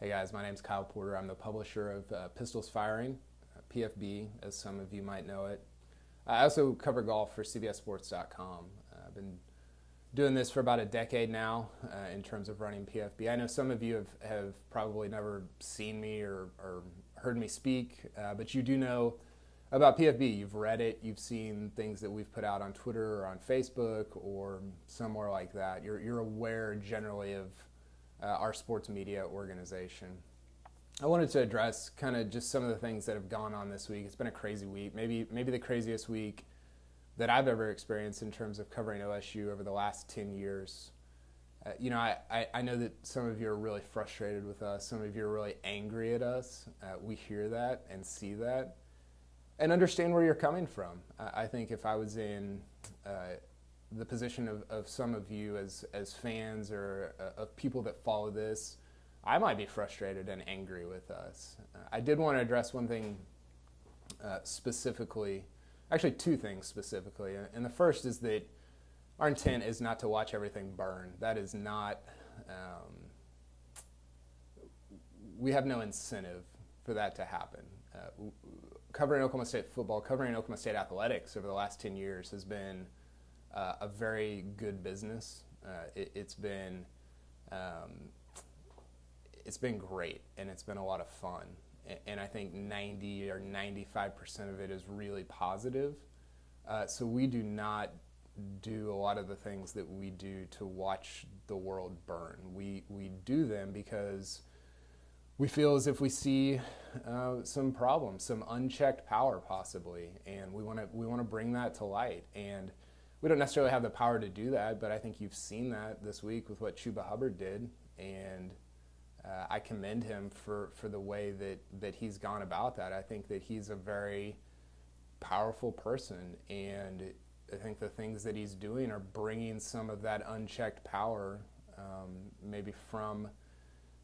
Hey guys, my name's Kyle Porter. I'm the publisher of Pistols Firing, PFB, as some of you might know it. I also cover golf for CBSSports.com. I've been doing this for about a decade now in terms of running PFB. I know some of you have probably never seen me or heard me speak, but you do know about PFB. You've read it, you've seen things that we've put out on Twitter or on Facebook or somewhere like that. You're aware generally of our sports media organization. I wanted to address kind of just some of the things that have gone on this week. It's been a crazy week, maybe the craziest week that I've ever experienced in terms of covering OSU over the last 10 years. I know that some of you are really frustrated with us. Some of you are really angry at us. We hear that and see that and understand where you're coming from. I think if I was in the position of some of you as fans or of people that follow this, I might be frustrated and angry with us. I did want to address one thing specifically, actually two things specifically, and the first is that our intent is not to watch everything burn. That is not, we have no incentive for that to happen. Covering Oklahoma State football, covering Oklahoma State athletics over the last 10 years has been a very good business. It's been great, and it's been a lot of fun. And I think 90 or 95% of it is really positive. So we do not do a lot of the things that we do to watch the world burn. We do them because we feel as if we see some problems, some unchecked power possibly, and we want to bring that to light. And we don't necessarily have the power to do that, but I think you've seen that this week with what Chuba Hubbard did, and I commend him for the way that he's gone about that. I think that he's a very powerful person, and I think the things that he's doing are bringing some of that unchecked power, maybe from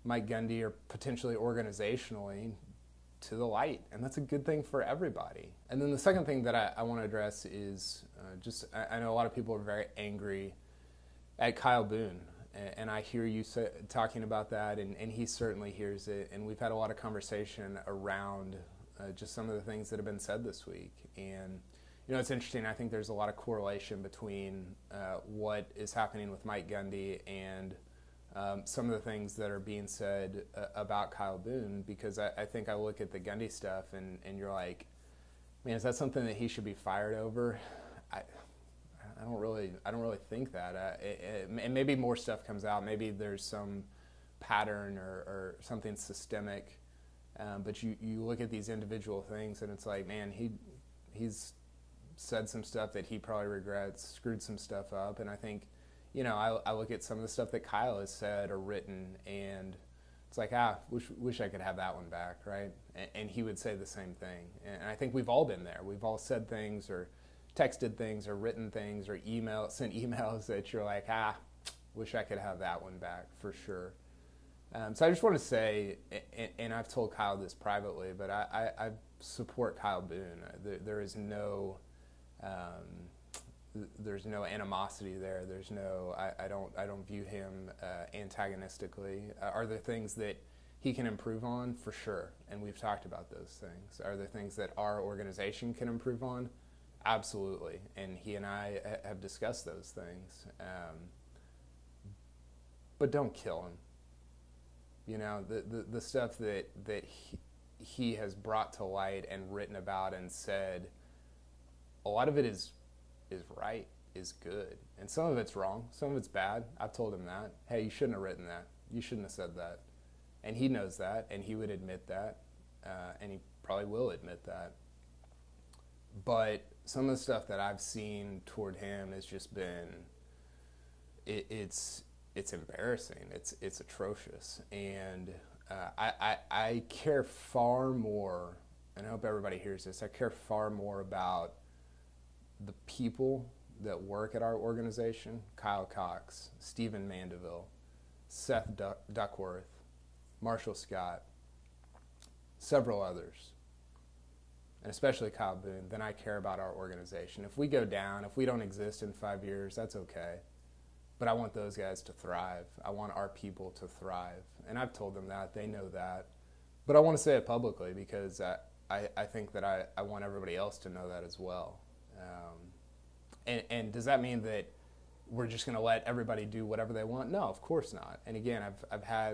Mike Gundy or potentially organizationally, to the light, and that's a good thing for everybody. And then the second thing that I want to address is I know a lot of people are very angry at Kyle Boone, and I hear you talking about that, and he certainly hears it, and we've had a lot of conversation around just some of the things that have been said this week. And it's interesting. I think there's a lot of correlation between what is happening with Mike Gundy and some of the things that are being said about Kyle Boone, because I think I look at the Gundy stuff and you're like, man, is that something that he should be fired over? I don't really think that. And maybe more stuff comes out. Maybe there's some pattern or something systemic. But you look at these individual things and it's like, man, he's said some stuff that he probably regrets, screwed some stuff up, and I think, I look at some of the stuff that Kyle has said or written, and it's like, wish I could have that one back, right? And he would say the same thing. And I think we've all been there. We've all said things or texted things or written things or sent emails that you're like, wish I could have that one back for sure. So I just want to say, and I've told Kyle this privately, but I support Kyle Boone. There is no... there's no animosity there. There's no, I don't view him antagonistically. Are there things that he can improve on? For sure, and we've talked about those things. Are there things that our organization can improve on? Absolutely, and he and I have discussed those things. But don't kill him. The stuff that he has brought to light and written about and said, a lot of it is right, is good. And some of it's wrong, some of it's bad. I've told him that. Hey, you shouldn't have written that. You shouldn't have said that. And he knows that, and he would admit that, and he probably will admit that. But some of the stuff that I've seen toward him has just been, it's embarrassing. It's atrocious. And I care far more, and I hope everybody hears this, I care far more about the people that work at our organization: Kyle Cox, Stephen Mandeville, Seth Duckworth, Marshall Scott, several others, and especially Kyle Boone, than I care about our organization. If we go down, if we don't exist in 5 years, that's okay. but I want those guys to thrive. I want our people to thrive. And I've told them that. They know that. But I want to say it publicly because I think that I want everybody else to know that as well. And does that mean that we're just going to let everybody do whatever they want? No, of course not. And again,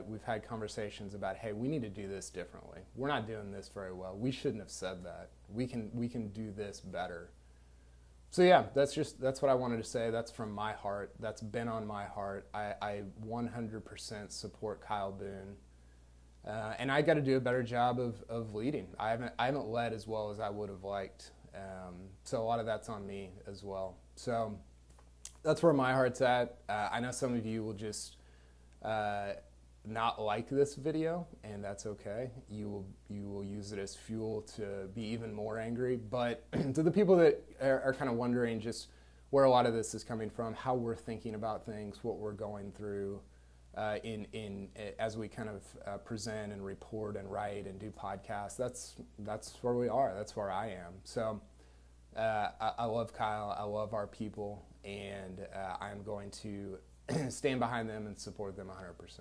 we've had conversations about, hey, we need to do this differently. We're not doing this very well. We shouldn't have said that. We can do this better. So yeah, that's what I wanted to say. That's from my heart. That's been on my heart. I 100% support Kyle Boone. And I got to do a better job of leading. I haven't led as well as I would have liked. So a lot of that's on me as well. So that's where my heart's at. I know some of you will just not like this video, and that's okay. You will use it as fuel to be even more angry. But to the people that are kind of wondering just where a lot of this is coming from, how we're thinking about things, what we're going through as we kind of present and report and write and do podcasts, that's where we are. That's where I am. So I love Kyle. I love our people, and I'm going to stand behind them and support them 100%.